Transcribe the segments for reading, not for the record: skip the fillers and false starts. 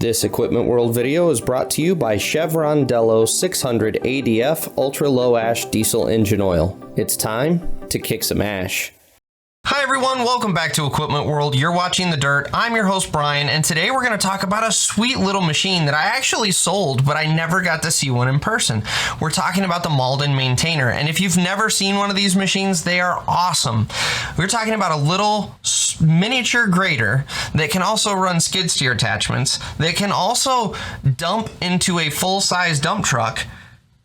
This Equipment World video is brought to you by Chevron Delo 600 ADF Ultra Low Ash Diesel Engine Oil. It's time to kick some ash. Hi everyone, welcome back to Equipment World. You're watching The Dirt. I'm your host Brian, and today we're going to talk about a sweet little machine that I actually sold, but I never got to see one in person. We're talking about the Mauldin Maintainer, and if you've never seen one of these machines, they are awesome. We're talking about a little miniature grader that can also run skid steer attachments, that can also dump into a full-size dump truck.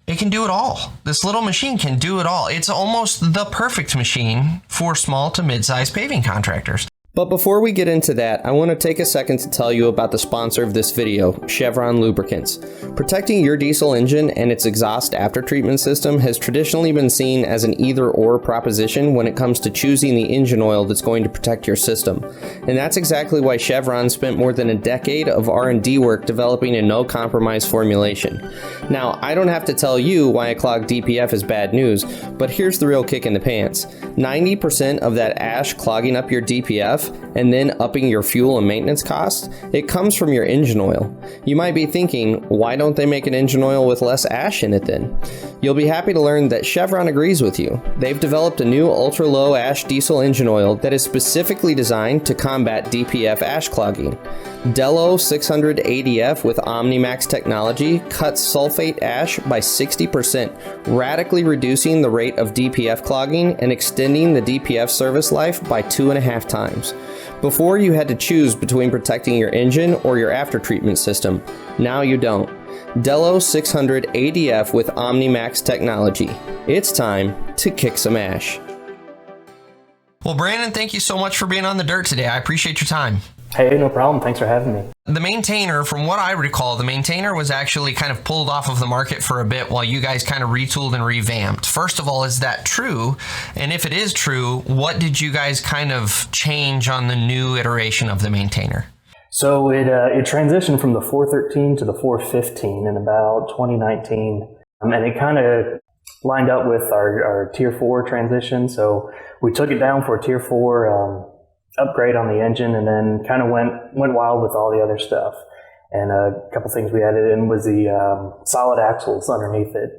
It can do it all. This little machine can do it all. It's almost the perfect machine for small to mid-sized paving contractors. But before we get into that, I want to take a second to tell you about the sponsor of this video, Chevron Lubricants. Protecting your diesel engine and its exhaust aftertreatment system has traditionally been seen as an either-or proposition when it comes to choosing the engine oil that's going to protect your system. And that's exactly why Chevron spent more than a decade of R&D work developing a no-compromise formulation. Now, I don't have to tell you why a clogged DPF is bad news, but here's the real kick in the pants. 90% of that ash clogging up your DPF and then upping your fuel and maintenance costs, it comes from your engine oil. You might be thinking, why don't they make an engine oil with less ash in it then? You'll be happy to learn that Chevron agrees with you. They've developed a new ultra-low ash diesel engine oil that is specifically designed to combat DPF ash clogging. Delo 600 ADF with OmniMax technology cuts sulfate ash by 60%, radically reducing the rate of DPF clogging and extending the DPF service life by 2.5 times. Before you had to choose between protecting your engine or your aftertreatment system. Now you don't. Delo 600 ADF with OmniMax technology. It's time to kick some ash. Well, Brandon, thank you so much for being on The Dirt today. I appreciate your time. Hey, no problem. Thanks for having me. The Maintainer, from what I recall, the Maintainer was actually kind of pulled off of the market for a bit while you guys kind of retooled and revamped. First of all, is that true? And if it is true, what did you guys kind of change on the new iteration of the Maintainer? So it transitioned from the 413 to the 415 in about 2019, and it kind of lined up with our Tier 4 transition. So we took it down for a Tier 4 upgrade on the engine, and then kind of went wild with all the other stuff. And a couple things we added in was the solid axles underneath it.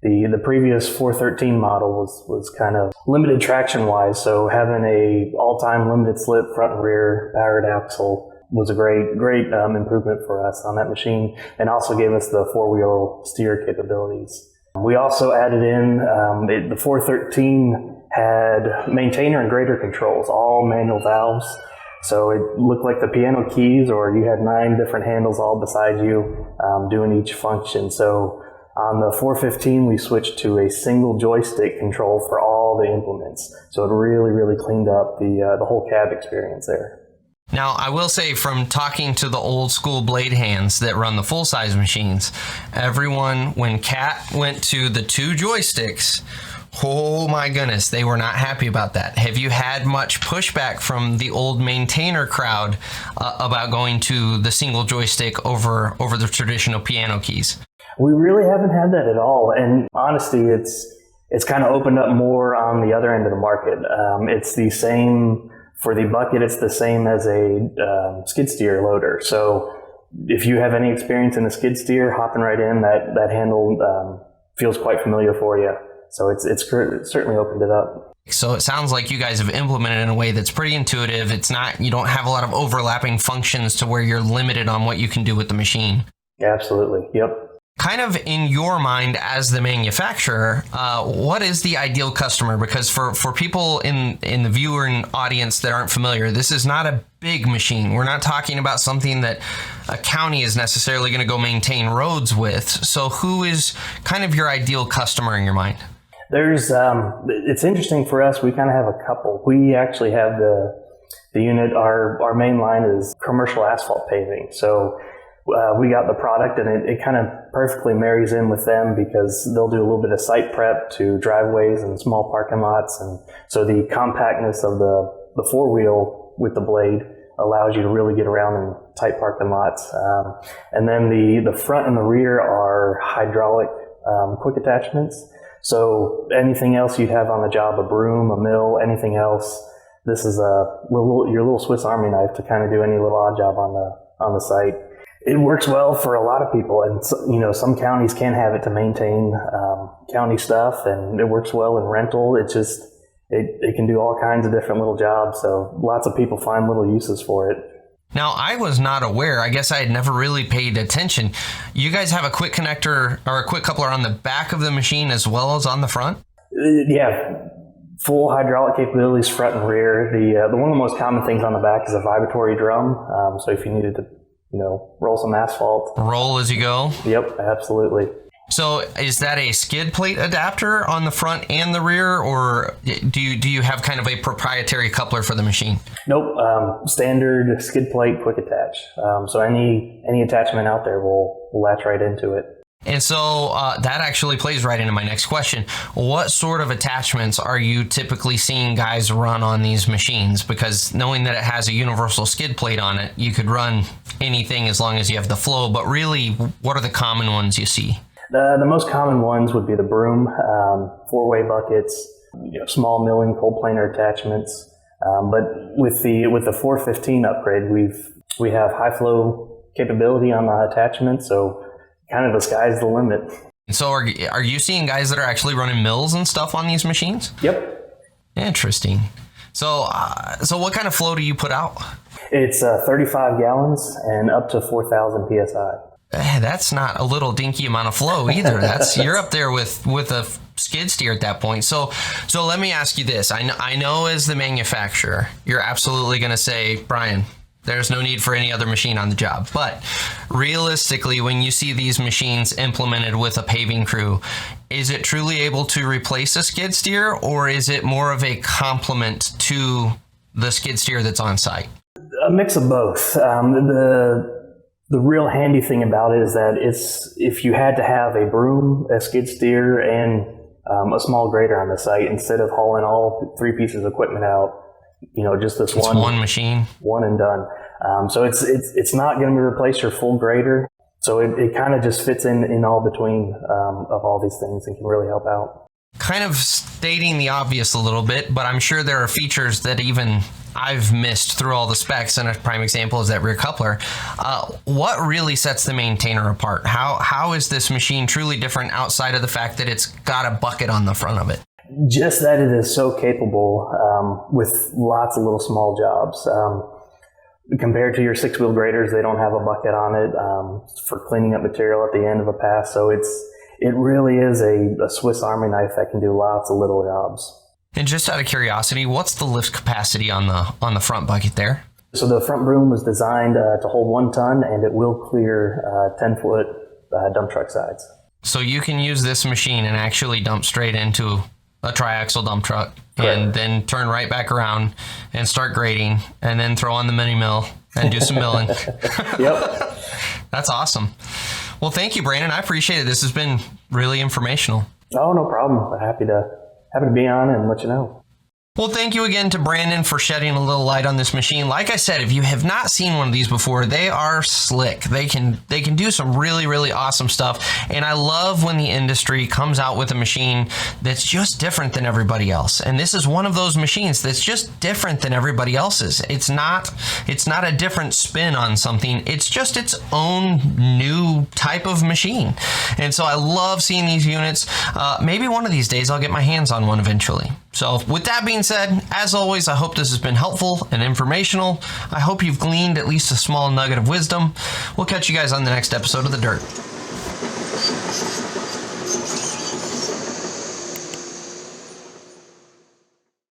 The previous 413 model was kind of limited traction wise, so having a all-time limited slip front and rear powered axle was a great improvement for us on that machine, and also gave us the four-wheel steer capabilities. We also added in the 413 had maintainer and grader controls, all manual valves. So it looked like the piano keys, or you had 9 different handles all beside you doing each function. So on the 415, we switched to a single joystick control for all the implements. So it really cleaned up the whole cab experience there. Now, I will say, from talking to the old school blade hands that run the full-size machines, everyone, when Cat went to the 2 joysticks, oh my goodness, they were not happy about that. Have you had much pushback from the old Maintainer crowd about going to the single joystick over the traditional piano keys? We really haven't had that at all, and honestly, it's kind of opened up more on the other end of the market. It's the same for the bucket. It's the same as a skid steer loader. So if you have any experience in the skid steer, hopping right in, that handle feels quite familiar for you. So it's certainly opened it up. So it sounds like you guys have implemented it in a way that's pretty intuitive. You don't have a lot of overlapping functions to where you're limited on what you can do with the machine. Yeah, absolutely. Yep. Kind of in your mind as the manufacturer, what is the ideal customer? Because for people in the viewer and audience that aren't familiar, this is not a big machine. We're not talking about something that a county is necessarily going to go maintain roads with. So who is kind of your ideal customer in your mind? It's interesting for us. We kind of have a couple. We actually have the unit. Our main line is commercial asphalt paving. So we got the product, and it kind of perfectly marries in with them, because they'll do a little bit of site prep to driveways and small parking lots. And so the compactness of the four-wheel with the blade allows you to really get around in tight parking lots. And then the front and the rear are hydraulic quick attachments. So anything else you'd have on the job, a broom, a mill, anything else, this is your little Swiss Army knife to kind of do any little odd job on the site. It works well for a lot of people, and some counties can have it to maintain county stuff, and it works well in rental. It can do all kinds of different little jobs, so lots of people find little uses for it. Now, I was not aware. I guess I had never really paid attention. You guys have a quick connector or a quick coupler on the back of the machine as well as on the front? Yeah, full hydraulic capabilities front and rear. The one of the most common things on the back is a vibratory drum. So if you needed to, roll some asphalt. Roll as you go? Yep, absolutely. So is that a skid plate adapter on the front and the rear, or do you have kind of a proprietary coupler for the machine? Nope, standard skid plate quick attach. So any attachment out there will latch right into it. And so that actually plays right into my next question. What sort of attachments are you typically seeing guys run on these machines? Because knowing that it has a universal skid plate on it, you could run anything as long as you have the flow. But really, what are the common ones you see? The most common ones would be the broom, four-way buckets, small milling cold planer attachments. But with the 415 upgrade, we have high flow capability on the attachment, so kind of the sky's the limit. So are you seeing guys that are actually running mills and stuff on these machines? Yep. Interesting. So what kind of flow do you put out? It's 35 gallons and up to 4,000 psi. That's not a little dinky amount of flow either. You're up there with a skid steer at that point. So let me ask you this. I know as the manufacturer, you're absolutely going to say, Bryan, there's no need for any other machine on the job. But realistically, when you see these machines implemented with a paving crew, is it truly able to replace a skid steer, or is it more of a complement to the skid steer that's on site? A mix of both. The real handy thing about it is that if you had to have a broom, a skid steer, and a small grader on the site, instead of hauling all three pieces of equipment out, just this one machine, one and done. So it's not going to replace your full grader. So it kind of just fits in all between of all these things and can really help out. Kind of stating the obvious a little bit, but I'm sure there are features that even I've missed through all the specs, and a prime example is that rear coupler. What really sets the maintainer apart? How is this machine truly different outside of the fact that it's got a bucket on the front of it? Just that it is so capable with lots of little small jobs. Compared to your six-wheel graders, they don't have a bucket on it for cleaning up material at the end of a pass. So it really is a Swiss Army knife that can do lots of little jobs. And just out of curiosity, what's the lift capacity on the front bucket there? So the front broom was designed to hold 1 ton, and it will clear 10-foot dump truck sides. So you can use this machine and actually dump straight into a triaxle dump truck, and then turn right back around and start grading, and then throw on the mini mill and do some milling. Yep. That's awesome. Well, thank you, Brandon. I appreciate it. This has been really informational. Oh, no problem. Happy to be on and let you know. Well, thank you again to Brandon for shedding a little light on this machine. Like I said, if you have not seen one of these before, they are slick. They can do some really, really awesome stuff. And I love when the industry comes out with a machine that's just different than everybody else. And this is one of those machines that's just different than everybody else's. It's not a different spin on something. It's just its own new type of machine. And so I love seeing these units. Maybe one of these days I'll get my hands on one eventually. So with that being said, as always, I hope this has been helpful and informational. I hope you've gleaned at least a small nugget of wisdom. We'll catch you guys on the next episode of The Dirt.